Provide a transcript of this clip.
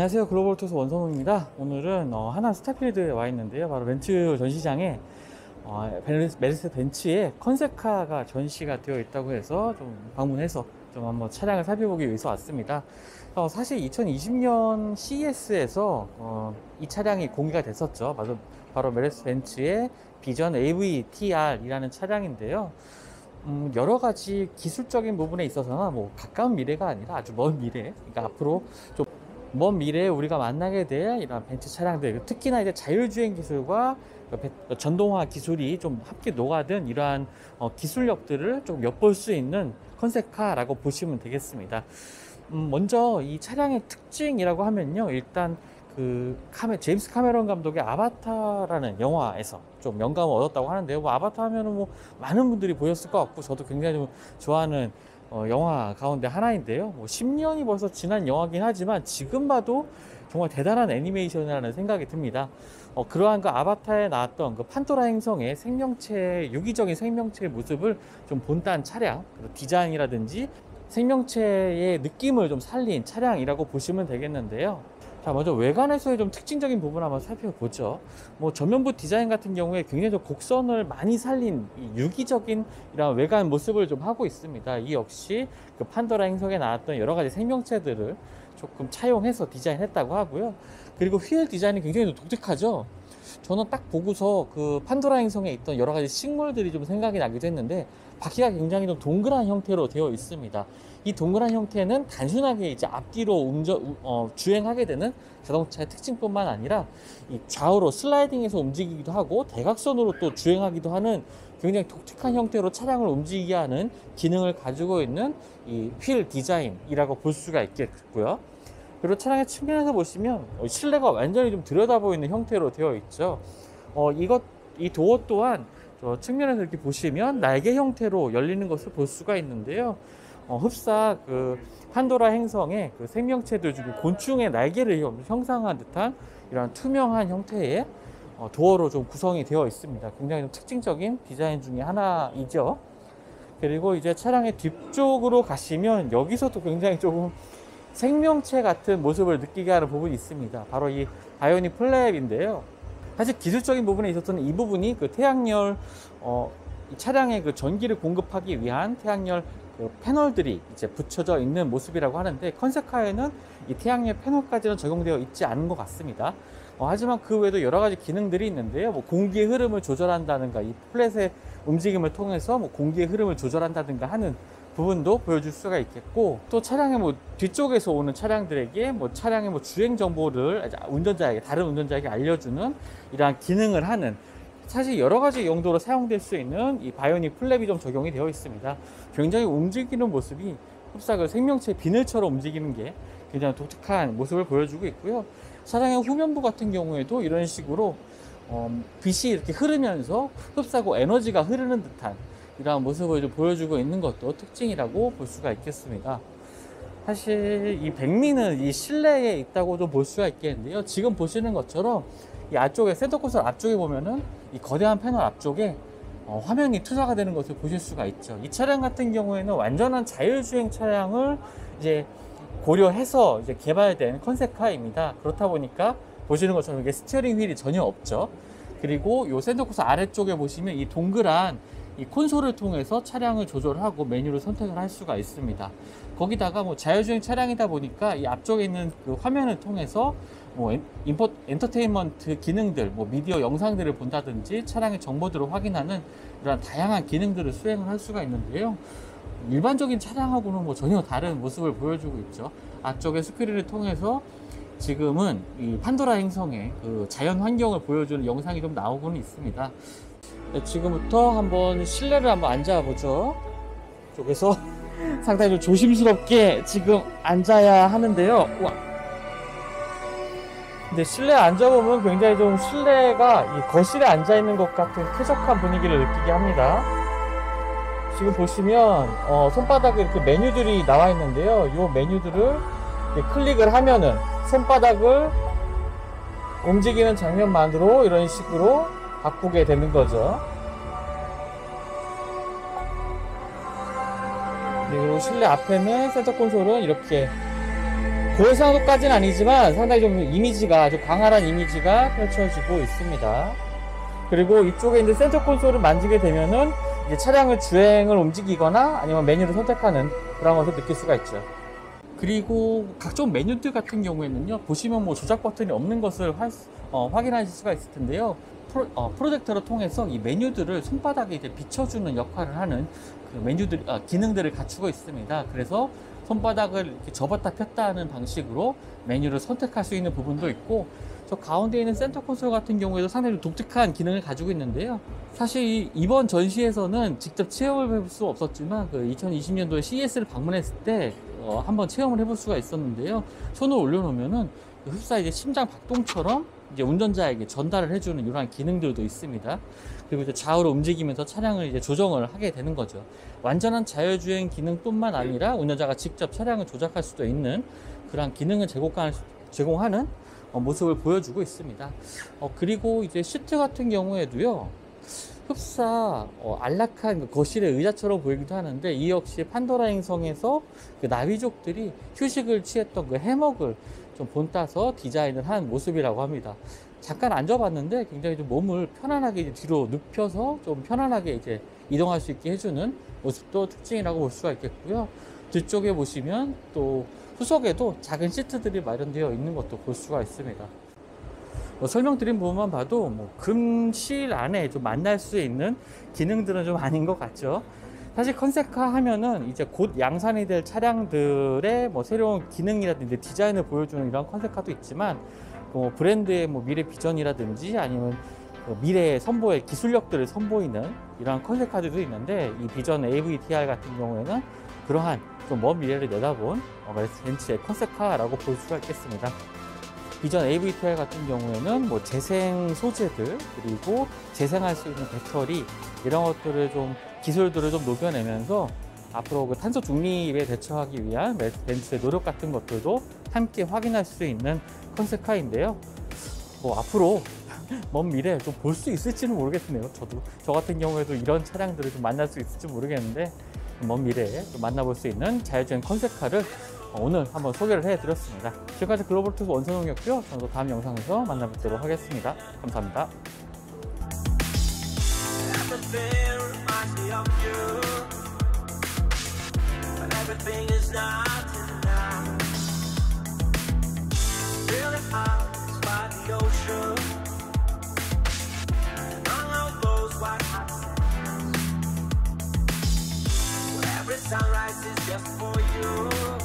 안녕하세요. 글로벌토스 원성우입니다. 오늘은 하나 스타필드에 와 있는데요. 바로 벤츠 전시장에 메르세데스 벤츠의 컨셉카가 전시가 되어 있다고 해서 좀 방문해서 좀 한번 차량을 살펴보기 위해서 왔습니다. 사실 2020년 CES에서 이 차량이 공개가 됐었죠. 바로 메르세데스 벤츠의 비전 AV-TR이라는 차량인데요. 여러 가지 기술적인 부분에 있어서는 뭐 가까운 미래가 아니라 아주 먼 미래, 그러니까 앞으로 좀 먼 미래에 우리가 만나게 될 이런 벤츠 차량들, 특히나 이제 자율주행 기술과 전동화 기술이 좀 함께 녹아든 이러한 기술력들을 좀 엿볼 수 있는 컨셉카라고 보시면 되겠습니다. 먼저 이 차량의 특징이라고 하면요, 일단 제임스 카메론 감독의 아바타라는 영화에서 좀 영감을 얻었다고 하는데요. 뭐 아바타 하면은 뭐 많은 분들이 보셨을 것 같고, 저도 굉장히 좀 좋아하는 영화 가운데 하나인데요. 뭐 10년이 벌써 지난 영화긴 하지만 지금 봐도 정말 대단한 애니메이션이라는 생각이 듭니다. 그러한 그 아바타에 나왔던 그 판도라 행성의 유기적인 생명체의 모습을 좀 본딴 차량, 디자인이라든지 생명체의 느낌을 좀 살린 차량이라고 보시면 되겠는데요. 자, 먼저 외관에서의 좀 특징적인 부분 한번 살펴보죠. 뭐 전면부 디자인 같은 경우에 굉장히 좀 곡선을 많이 살린 이 유기적인 이런 외관 모습을 좀 하고 있습니다. 이 역시 그 판도라 행성에 나왔던 여러 가지 생명체들을 조금 차용해서 디자인했다고 하고요. 그리고 휠 디자인이 굉장히 좀 독특하죠. 저는 딱 보고서 그 판도라 행성에 있던 여러 가지 식물들이 좀 생각이 나기도 했는데, 바퀴가 굉장히 좀 동그란 형태로 되어 있습니다. 이 동그란 형태는 단순하게 이제 앞뒤로 주행하게 되는 자동차의 특징뿐만 아니라 이 좌우로 슬라이딩해서 움직이기도 하고 대각선으로 또 주행하기도 하는 굉장히 독특한 형태로 차량을 움직이게 하는 기능을 가지고 있는 이 휠 디자인이라고 볼 수가 있겠고요. 그리고 차량의 측면에서 보시면 실내가 완전히 좀 들여다보이는 형태로 되어 있죠. 이 도어 또한 저 측면에서 이렇게 보시면 날개 형태로 열리는 것을 볼 수가 있는데요. 흡사 그 판도라 행성의 그 생명체들 중 곤충의 날개를 형상한 듯한 이런 투명한 형태의 도어로 좀 구성이 되어 있습니다. 굉장히 좀 특징적인 디자인 중에 하나이죠. 그리고 이제 차량의 뒤쪽으로 가시면 여기서도 굉장히 조금 생명체 같은 모습을 느끼게 하는 부분이 있습니다. 바로 이 바이오닉 플랩인데요. 사실 기술적인 부분에 있어서는 이 부분이 그 태양열, 이 차량의 그 전기를 공급하기 위한 태양열 그 패널들이 이제 붙여져 있는 모습이라고 하는데, 컨셉카에는 이 태양열 패널까지는 적용되어 있지 않은 것 같습니다. 하지만 그 외에도 여러 가지 기능들이 있는데요. 뭐 공기의 흐름을 조절한다든가, 이 플랫의 움직임을 통해서 뭐 공기의 흐름을 조절한다든가 하는 부분도 보여줄 수가 있겠고, 또 차량의 뭐 뒤쪽에서 오는 차량들에게 뭐 차량의 뭐 주행 정보를 다른 운전자에게 알려주는 이러한 기능을 하는, 사실 여러 가지 용도로 사용될 수 있는 이 바이오닉 플랩이 좀 적용이 되어 있습니다. 굉장히 움직이는 모습이 흡사 그 생명체 비늘처럼 움직이는 게 굉장히 독특한 모습을 보여주고 있고요. 차량의 후면부 같은 경우에도 이런 식으로 빛이 이렇게 흐르면서 흡사고 에너지가 흐르는 듯한 이러한 모습을 좀 보여주고 있는 것도 특징이라고 볼 수가 있겠습니다. 사실 이 백미는 이 실내에 있다고도 볼 수가 있겠는데요. 지금 보시는 것처럼 이 앞쪽에 센터 콘솔 앞쪽에 보면은 이 거대한 패널 앞쪽에 화면이 투사가 되는 것을 보실 수가 있죠. 이 차량 같은 경우에는 완전한 자율주행 차량을 이제 고려해서 이제 개발된 컨셉카입니다. 그렇다 보니까 보시는 것처럼 이게 스티어링 휠이 전혀 없죠. 그리고 이 센터 콘솔 아래쪽에 보시면 이 동그란 이 콘솔을 통해서 차량을 조절하고 메뉴를 선택을 할 수가 있습니다. 거기다가 뭐 자율주행 차량이다 보니까 이 앞쪽에 있는 그 화면을 통해서 뭐 엔터테인먼트 기능들, 뭐 미디어 영상들을 본다든지 차량의 정보들을 확인하는 이런 다양한 기능들을 수행을 할 수가 있는데요. 일반적인 차량하고는 뭐 전혀 다른 모습을 보여주고 있죠. 앞쪽에 스크린을 통해서 지금은 이 판도라 행성의 그 자연 환경을 보여주는 영상이 좀 나오고는 있습니다. 네, 지금부터 한번 실내를 한번 앉아보죠. 쪽에서 상당히 좀 조심스럽게 지금 앉아야 하는데요. 우와. 근데 실내에 앉아보면 굉장히 좀 실내가 이 거실에 앉아있는 것 같은 쾌적한 분위기를 느끼게 합니다. 지금 보시면 손바닥에 이렇게 메뉴들이 나와 있는데요. 이 메뉴들을 클릭을 하면은 손바닥을 움직이는 장면만으로 이런 식으로 바꾸게 되는 거죠. 그리고 실내 앞에는 센터 콘솔은 이렇게 고해상도까지는 아니지만 상당히 좀 이미지가 아주 광활한 이미지가 펼쳐지고 있습니다. 그리고 이쪽에 이제 센터 콘솔을 만지게 되면은 이제 차량을 주행을 움직이거나 아니면 메뉴를 선택하는 그런 것을 느낄 수가 있죠. 그리고 각종 메뉴들 같은 경우에는요, 보시면 뭐 조작 버튼이 없는 것을 확인하실 수가 있을 텐데요. 프로젝터를 통해서 이 메뉴들을 손바닥에 이제 비춰주는 역할을 하는 그 기능들을 갖추고 있습니다. 그래서 손바닥을 이렇게 접었다 폈다 하는 방식으로 메뉴를 선택할 수 있는 부분도 있고, 저 가운데 있는 센터 콘솔 같은 경우에도 상당히 독특한 기능을 가지고 있는데요. 사실 이번 전시에서는 직접 체험을 해볼 수 없었지만 그 2020년도에 CES를 방문했을 때 한번 체험을 해볼 수가 있었는데요. 손을 올려놓으면은 흡사 이제 심장 박동처럼 이제 운전자에게 전달을 해주는 이러한 기능들도 있습니다. 그리고 이제 좌우로 움직이면서 차량을 이제 조정을 하게 되는 거죠. 완전한 자율주행 기능뿐만 아니라 운전자가 직접 차량을 조작할 수도 있는 그러한 기능을 제공하는 모습을 보여주고 있습니다. 그리고 이제 시트 같은 경우에도요, 흡사 안락한 그 거실의 의자처럼 보이기도 하는데, 이 역시 판도라 행성에서 그 나비족들이 휴식을 취했던 그 해먹을 좀 본따서 디자인을 한 모습이라고 합니다. 잠깐 앉아봤는데 굉장히 좀 몸을 편안하게 이제 뒤로 눕혀서 좀 편안하게 이제 이동할 수 있게 해주는 모습도 특징이라고 볼 수가 있겠고요. 뒤쪽에 보시면 또 후석에도 작은 시트들이 마련되어 있는 것도 볼 수가 있습니다. 설명드린 부분만 봐도 금실 안에 좀 만날 수 있는 기능들은 좀 아닌 것 같죠. 사실 컨셉카 하면은 이제 곧 양산이 될 차량들의 새로운 기능이라든지 디자인을 보여주는 이런 컨셉카도 있지만, 브랜드의 미래 비전이라든지 아니면 미래의 선보의 기술력들을 선보이는 이러한 컨셉카들도 있는데, 이 비전 AVTR 같은 경우에는 그러한 좀 먼 미래를 내다본 벤츠의 컨셉카라고 볼 수가 있겠습니다. 비전 AVTR 같은 경우에는 재생 소재들, 그리고 재생할 수 있는 배터리, 이런 것들을 기술들을 좀 녹여내면서 앞으로 그 탄소 중립에 대처하기 위한 벤츠의 노력 같은 것들도 함께 확인할 수 있는 컨셉카인데요. 앞으로 먼 미래에 좀 볼 수 있을지는 모르겠네요. 저 같은 경우에도 이런 차량들을 좀 만날 수 있을지 모르겠는데, 먼 미래에 좀 만나볼 수 있는 자율주행 컨셉카를 오늘 한번 소개를 해드렸습니다. 지금까지 글로벌투스 원선홍이었고요. 저는 또 다음 영상에서 만나뵙도록 하겠습니다. 감사합니다. Sunrise is just for you.